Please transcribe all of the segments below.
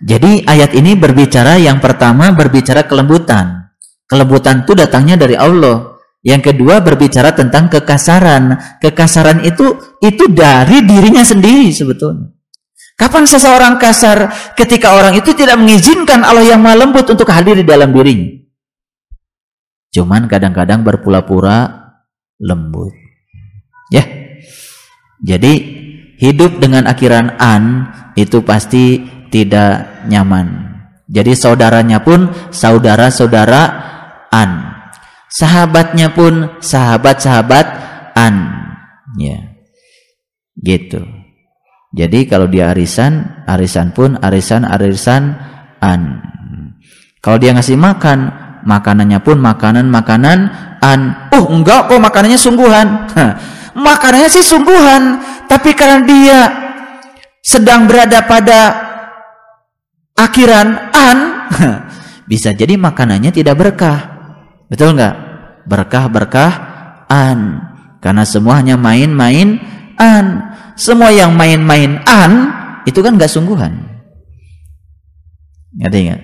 Jadi ayat ini berbicara, yang pertama berbicara kelembutan. Kelembutan itu datangnya dari Allah. Yang kedua berbicara tentang kekasaran. Kekasaran itu dari dirinya sendiri sebetulnya. Kapan seseorang kasar? Ketika orang itu tidak mengizinkan Allah yang Maha Lembut untuk hadir di dalam dirinya. Cuman kadang-kadang berpura-pura lembut. Ya. Jadi hidup dengan akhiran an itu pasti tidak nyaman. Jadi saudaranya pun saudara-saudaraan, sahabatnya pun sahabat-sahabatan, ya, gitu. Jadi kalau dia arisan pun arisan-an. Kalau dia ngasih makan, makanannya pun makanan-an. Oh enggak kok, makanannya sungguhan. Makanannya sih sungguhan, tapi karena dia sedang berada pada akhiran an, bisa jadi makanannya tidak berkah. Betul nggak? Berkah-an, karena semuanya main-main-an. Semua yang main-main-an itu kan nggak sungguhan. Ngerti nggak?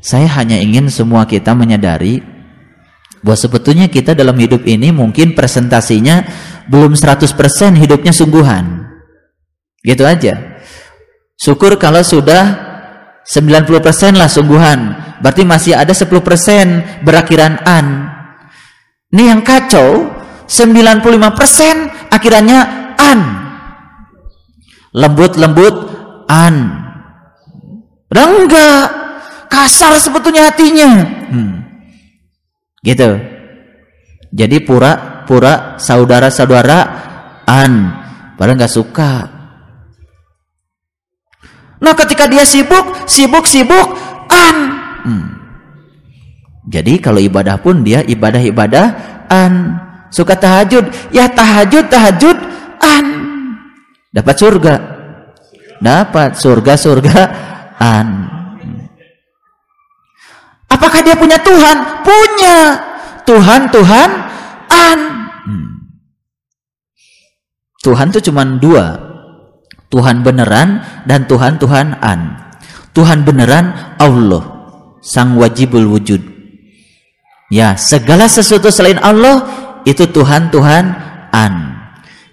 Saya hanya ingin semua kita menyadari bahwa sebetulnya kita dalam hidup ini mungkin presentasinya belum 100% hidupnya sungguhan. Gitu aja. Syukur kalau sudah 90% lah sungguhan. Berarti masih ada 10% berakhiran an. Ini yang kacau, 95% akhirannya an. Lembut-lembut an. Udah enggak, kasar sebetulnya hatinya. Gitu. Jadi pura-pura saudara-saudaraan, padahal nggak suka. Nah, ketika dia sibuk-an. Jadi kalau ibadah pun dia ibadah-ibadahan. Suka tahajud, ya tahajud-an. Dapat surga. Dapat surga-surgaan. Apakah dia punya Tuhan? Punya. Tuhan-Tuhan-an. Tuhan itu cuma dua. Tuhan beneran dan Tuhan-Tuhan-an. Tuhan beneran Allah, Sang Wajibul Wujud. Ya, segala sesuatu selain Allah itu Tuhan-Tuhan-an.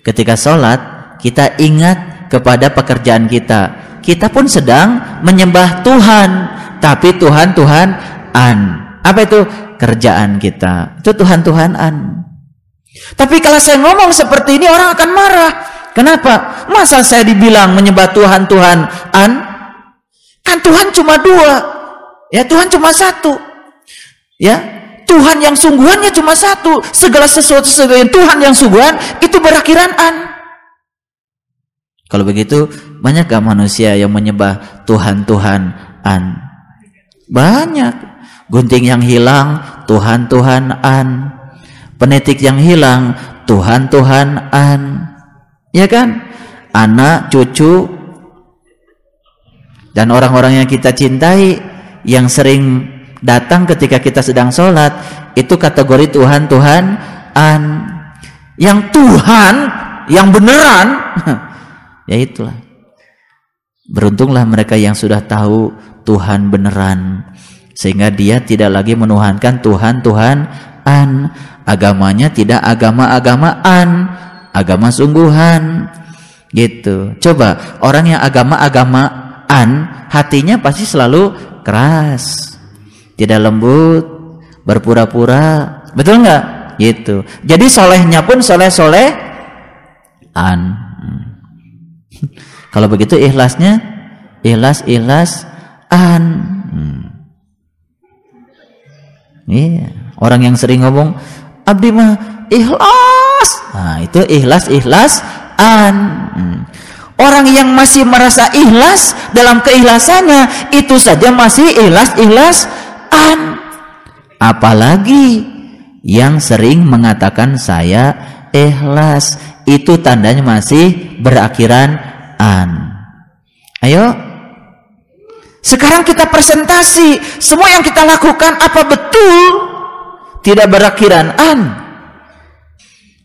Ketika sholat, kita ingat kepada pekerjaan kita. Kita pun sedang menyembah Tuhan, tapi Tuhan-Tuhan-an. Apa itu? Kerjaan kita. Itu Tuhan-Tuhan-an. Tapi kalau saya ngomong seperti ini, orang akan marah. Kenapa? Masa saya dibilang menyembah Tuhan-Tuhan-an? Kan Tuhan cuma dua. Ya, Tuhan cuma satu. Ya, Tuhan yang sungguhannya cuma satu. Segala sesuatu sebagai Tuhan yang sungguhan itu berakhiran an. Kalau begitu, banyak gak manusia yang menyembah Tuhan-Tuhan-an? Banyak. Gunting yang hilang, Tuhan-Tuhan-an. Penitik yang hilang, Tuhan-Tuhan-an. Ya kan? Anak, cucu, dan orang-orang yang kita cintai, yang sering datang ketika kita sedang sholat, itu kategori Tuhan-Tuhan-an. Yang Tuhan, yang beneran, ya itulah. Beruntunglah mereka yang sudah tahu Tuhan beneran, sehingga dia tidak lagi menuhankan Tuhan-Tuhan-an. Agamanya tidak agama-agamaan, agama sungguhan, gitu. Coba orang yang agama-agamaan, hatinya pasti selalu keras, tidak lembut, berpura-pura, betul nggak? Gitu. Jadi solehnya pun soleh-solehan. Kalau begitu ikhlasnya ikhlas-ikhlasan. Iya. Orang yang sering ngomong abdi mah ikhlas, nah itu ikhlas-ikhlasan. Orang yang masih merasa ikhlas dalam keikhlasannya, itu saja masih ikhlas-ikhlasan. Apalagi yang sering mengatakan saya ikhlas, itu tandanya masih berakhiran an. Ayo, sekarang kita presentasi semua yang kita lakukan, apa betul tidak berakhiran an?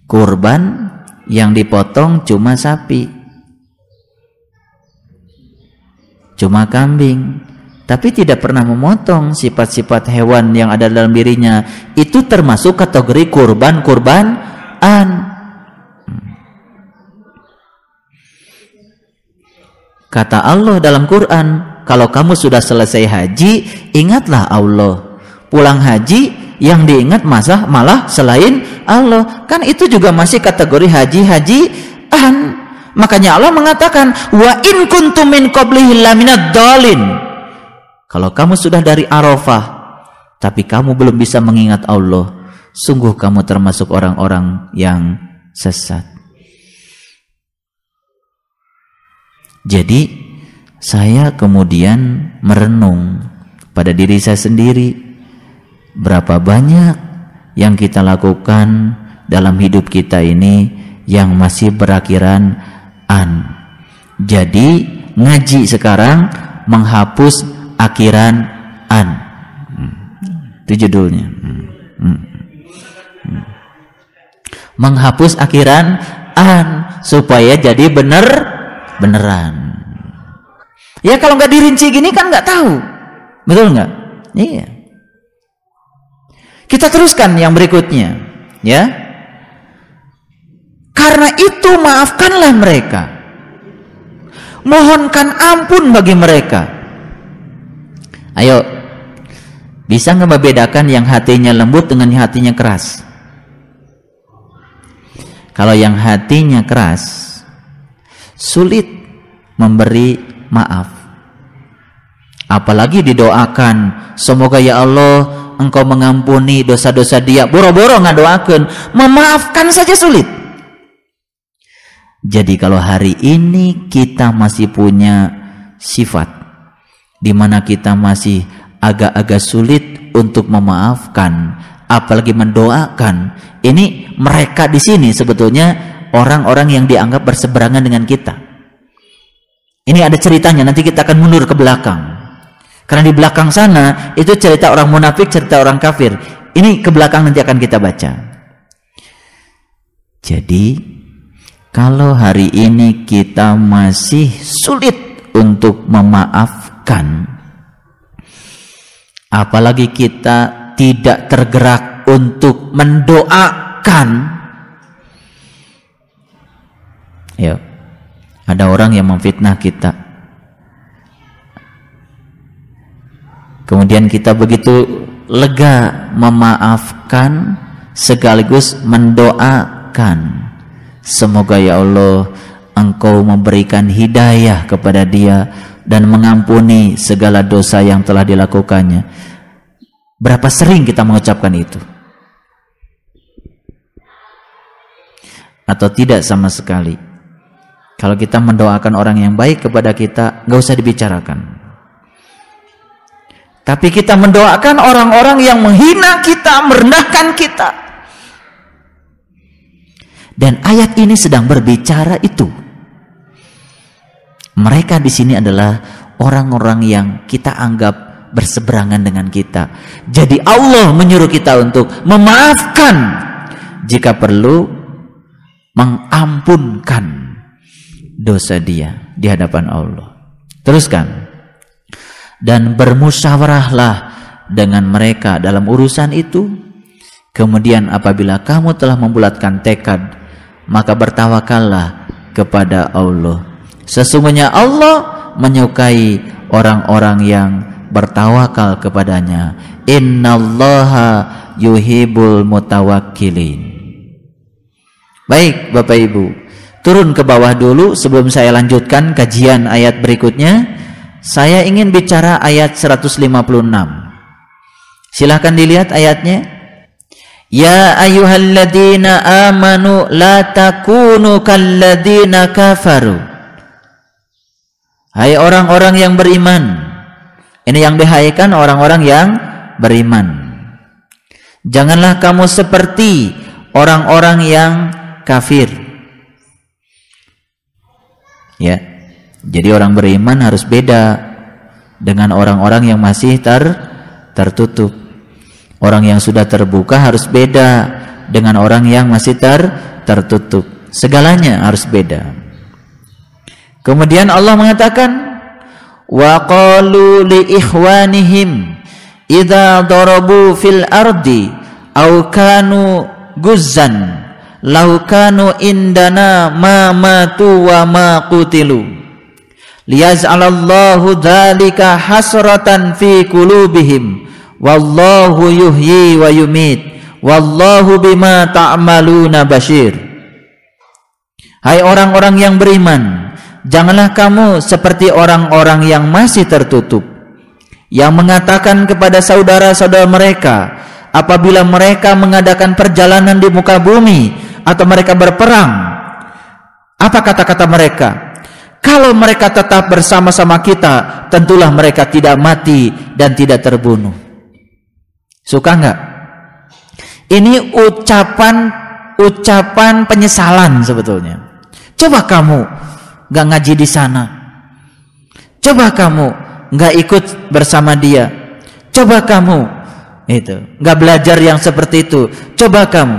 Kurban yang dipotong cuma sapi, cuma kambing, tapi tidak pernah memotong sifat-sifat hewan yang ada dalam dirinya. Itu termasuk kategori kurban-kurbanan. Kata Allah dalam Quran, kalau kamu sudah selesai haji, ingatlah Allah. Pulang haji, yang diingat malah selain Allah. Kan itu juga masih kategori haji-hajian. Makanya Allah mengatakan, wa in kuntum min qablihi laminad dhalin. Kalau kamu sudah dari Arafah, tapi kamu belum bisa mengingat Allah, sungguh kamu termasuk orang-orang yang sesat. Jadi saya kemudian merenung pada diri saya sendiri, berapa banyak yang kita lakukan dalam hidup kita ini yang masih berakhiran an. Jadi ngaji sekarang menghapus akhiran an. Itu judulnya. Menghapus akhiran an supaya jadi beneran. Ya kalau nggak dirinci gini kan nggak tahu, betul nggak? Iya. Kita teruskan yang berikutnya, ya. Karena itu maafkanlah mereka, mohonkan ampun bagi mereka. Ayo, bisa nggak membedakan yang hatinya lembut dengan yang hatinya keras? Kalau yang hatinya keras, sulit memberi maaf. Apalagi didoakan, semoga ya Allah Engkau mengampuni dosa-dosa dia. Boro-boro ngadoakeun, memaafkan saja sulit. Jadi kalau hari ini kita masih punya sifat di mana kita masih agak-agak sulit untuk memaafkan, apalagi mendoakan, ini mereka di sini sebetulnya orang-orang yang dianggap berseberangan dengan kita. Ini ada ceritanya, nanti kita akan mundur ke belakang. Karena di belakang sana itu cerita orang munafik, cerita orang kafir. Ini ke belakang nanti akan kita baca. Jadi kalau hari ini kita masih sulit untuk memaafkan, apalagi kita tidak tergerak untuk mendoakan, ya, ada orang yang memfitnah kita, kemudian kita begitu lega memaafkan sekaligus mendoakan, semoga ya Allah Engkau memberikan hidayah kepada dia dan mengampuni segala dosa yang telah dilakukannya. Berapa sering kita mengucapkan itu? Atau tidak sama sekali? Kalau kita mendoakan orang yang baik kepada kita, nggak usah dibicarakan. Tapi kita mendoakan orang-orang yang menghina kita, merendahkan kita. Dan ayat ini sedang berbicara itu. Mereka di sini adalah orang-orang yang kita anggap berseberangan dengan kita. Jadi Allah menyuruh kita untuk memaafkan, jika perlu mengampunkan dosa dia di hadapan Allah. Teruskan. Dan bermusyawarahlah dengan mereka dalam urusan itu. Kemudian apabila kamu telah membulatkan tekad, maka bertawakallah kepada Allah. Sesungguhnya Allah menyukai orang-orang yang bertawakal kepadanya. Innallaha yuhibbul mutawakkilin. Baik Bapak Ibu, turun ke bawah dulu sebelum saya lanjutkan kajian ayat berikutnya. Saya ingin bicara ayat 156. Silahkan dilihat ayatnya. Ya ayyuhalladzina amanu la takunu kalladzina kafaru. Hai orang-orang yang beriman. Ini yang dihaikan orang-orang yang beriman. Janganlah kamu seperti orang-orang yang kafir. Ya. Jadi orang beriman harus beda dengan orang-orang yang masih tertutup. Orang yang sudah terbuka harus beda dengan orang yang masih tertutup. Segalanya harus beda. Kemudian Allah mengatakan, wa qalu li ikhwanihim idza darabu fil ardi aw kanu guzzan law kanu indana ma matu wa ma qutilu liyaj'alallahu dzalika hasratan fi qulubihim wallahu yuhyi wa yumit wallahu bima ta'maluna basyir. Hai orang-orang yang beriman, janganlah kamu seperti orang-orang yang masih tertutup, yang mengatakan kepada saudara-saudara mereka apabila mereka mengadakan perjalanan di muka bumi atau mereka berperang, apa kata-kata mereka? Kalau mereka tetap bersama-sama kita, tentulah mereka tidak mati dan tidak terbunuh. Suka enggak? Ini ucapan penyesalan sebetulnya. Coba kamu enggak ngaji di sana. Coba kamu enggak ikut bersama dia. Coba kamu enggak belajar yang seperti itu. Coba kamu.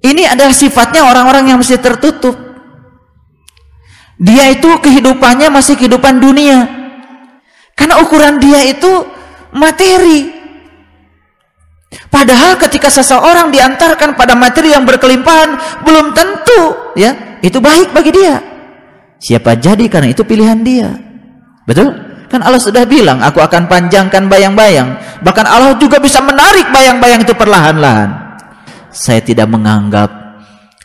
Ini adalah sifatnya orang-orang yang masih tertutup. Dia itu kehidupannya masih kehidupan dunia. Karena ukuran dia itu materi. Padahal ketika seseorang diantarkan pada materi yang berkelimpahan, belum tentu ya itu baik bagi dia. Siapa jadi karena itu pilihan dia. Betul? Kan Allah sudah bilang, aku akan panjangkan bayang-bayang. Bahkan Allah juga bisa menarik bayang-bayang itu perlahan-lahan. Saya tidak menganggap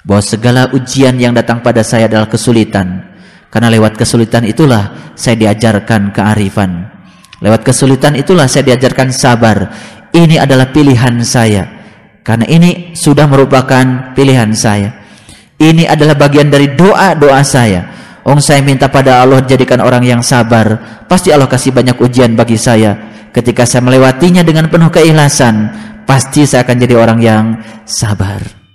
bahwa segala ujian yang datang pada saya adalah kesulitan. Karena lewat kesulitan itulah saya diajarkan kearifan. Lewat kesulitan itulah saya diajarkan sabar. Ini adalah pilihan saya. Karena ini sudah merupakan pilihan saya. Ini adalah bagian dari doa-doa saya. Saya minta pada Allah jadikan orang yang sabar. Pasti Allah kasih banyak ujian bagi saya. Ketika saya melewatinya dengan penuh keikhlasan, pasti saya akan jadi orang yang sabar.